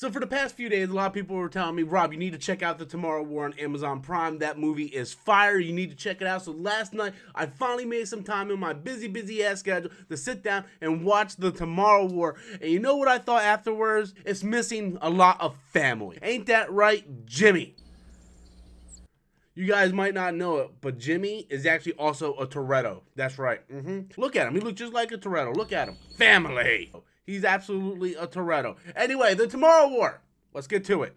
So for the past few days, a lot of people were telling me, Rob, you need to check out The Tomorrow War on Amazon Prime. That movie is fire. You need to check it out. So last night, I finally made some time in my busy ass schedule to sit down and watch The Tomorrow War. And you know what I thought afterwards? It's missing a lot of family. Ain't that right, Jimmy? You guys might not know it, but Jimmy is actually also a Toretto. That's right. Look at him. He looks just like a Toretto. Look at him. Family. He's absolutely a Toretto. Anyway, The Tomorrow War. Let's get to it.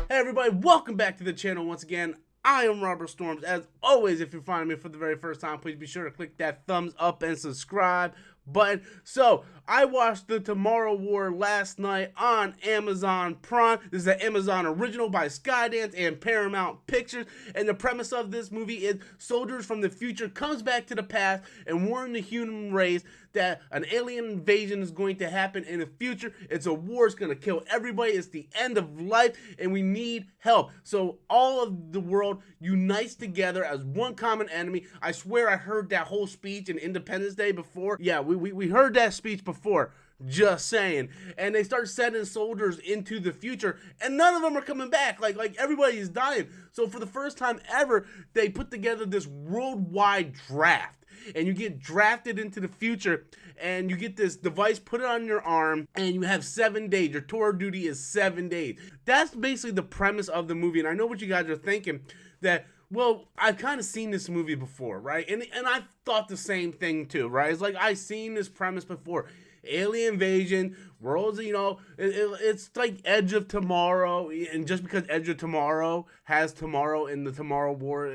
Hey everybody, welcome back to the channel once again. I am Robert Storms. As always, if you're finding me for the very first time, please be sure to click that thumbs up and subscribe button. So, I watched The Tomorrow War last night on Amazon Prime. This is an Amazon original by Skydance and Paramount Pictures. And the premise of this movie is soldiers from the future comes back to the past and warn the human race that an alien invasion is going to happen in the future. It's a war. It's going to kill everybody. It's the end of life and we need help. So all of the world unites together as one common enemy. I swear I heard that whole speech in Independence Day before. Yeah, we heard that speech before. Just saying. And they start sending soldiers into the future and none of them are coming back. Like everybody is dying. So for the first time ever, they put together this worldwide draft. And you get drafted into the future and you get this device, put it on your arm, and you have 7 days. Your tour duty is 7 days. That's basically the premise of the movie. And I know what you guys are thinking, that, well, I've kind of seen this movie before, right? And I thought the same thing too, right? It's like, I've seen this premise before. Alien invasion, worlds, you know, it's like Edge of Tomorrow, and just because Edge of Tomorrow has tomorrow in The Tomorrow War,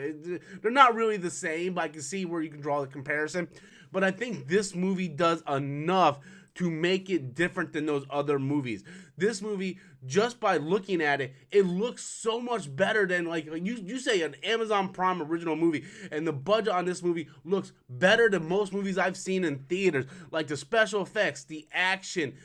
they're not really the same, but I can see where you can draw the comparison. But I think this movie does enough to make it different than those other movies. This movie, just by looking at it, it looks so much better than, like you say, an Amazon Prime original movie, and the budget on this movie looks better than most movies I've seen in theaters. Like the special effects, the action,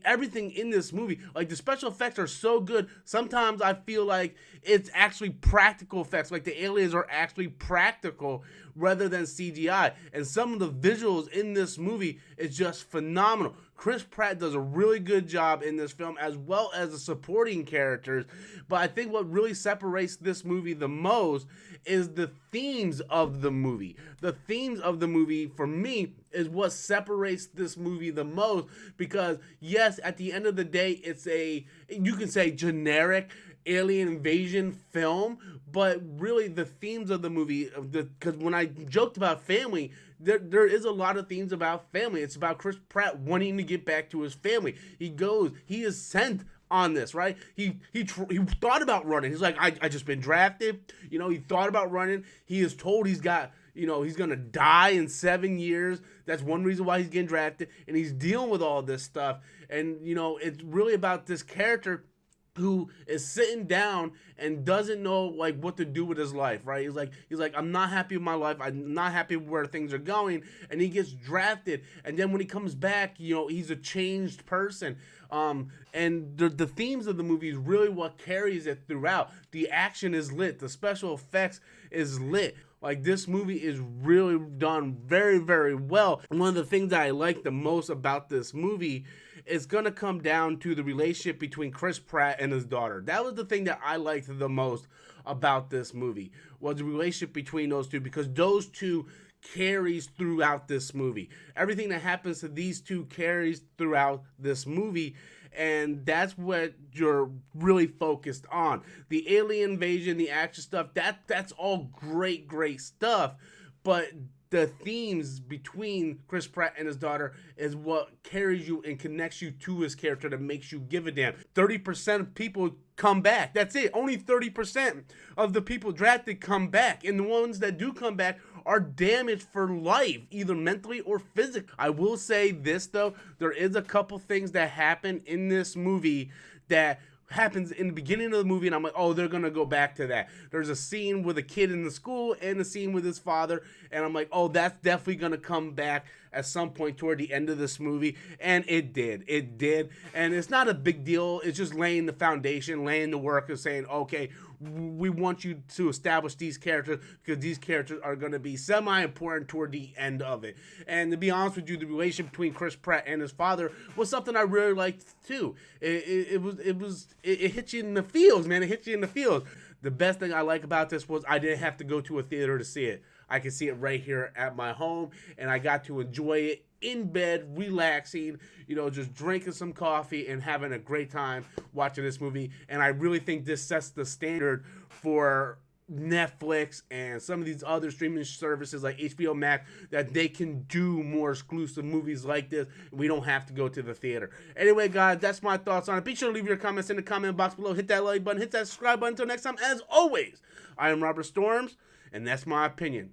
everything in this movie, like the special effects are so good. Sometimes I feel like it's actually practical effects, like the aliens are actually practical rather than CGI. And some of the visuals in this movie is just phenomenal. Chris Pratt does a really good job in this film, as well as the supporting characters. But I think what really separates this movie the most is the themes of the movie. The themes of the movie, for me, is what separates this movie the most. Because, yes, at the end of the day, it's a, you can say, generic alien invasion film, but really the themes of the movie, because when I joked about family, there is a lot of themes about family. It's about Chris Pratt wanting to get back to his family. He is sent on this, right? He thought about running. He's like, I just been drafted. You know, he thought about running. He is told he's got, you know, he's gonna die in 7 years. That's one reason why he's getting drafted, and he's dealing with all this stuff. And you know, it's really about this character who is sitting down and doesn't know like what to do with his life, right? He's like, I'm not happy with my life. I'm not happy with where things are going. And he gets drafted. And then when he comes back, you know, he's a changed person. And the themes of the movie is really what carries it throughout. The action is lit. The special effects is lit. Like, this movie is really done very, very well. And one of the things that I like the most about this movie is going to come down to the relationship between Chris Pratt and his daughter. That was the thing that I liked the most about this movie, was the relationship between those two, because those two carries throughout this movie. Everything that happens to these two carries throughout this movie. And that's what you're really focused on. The alien invasion, the action stuff, that's all great stuff. But the themes between Chris Pratt and his daughter is what carries you and connects you to his character, that makes you give a damn. 30% of people come back. That's it. Only 30% of the people drafted come back. And the ones that do come back are damaged for life, either mentally or physically. I will say this though, there is a couple things that happen in this movie that happens in the beginning of the movie, and I'm like, oh, they're gonna go back to that. There's a scene with a kid in the school and a scene with his father, and I'm like, oh, that's definitely gonna come back at some point toward the end of this movie. And it did. And it's not a big deal. It's just laying the foundation, laying the work of saying, okay, we want you to establish these characters because these characters are going to be semi-important toward the end of it. And to be honest with you, the relationship between Chris Pratt and his father was something I really liked too. It hit you in the feels, man. It hit you in the feels. The best thing I like about this was I didn't have to go to a theater to see it. I can see it right here at my home, and I got to enjoy it in bed, relaxing, just drinking some coffee and having a great time watching this movie. And I really think this sets the standard for Netflix and some of these other streaming services like HBO Max, that they can do more exclusive movies like this. We don't have to go to the theater. Anyway, guys, that's my thoughts on it. Be sure to leave your comments in the comment box below. Hit that like button, hit that subscribe button. Until next time, as always, I am Robert Storms, and that's my opinion.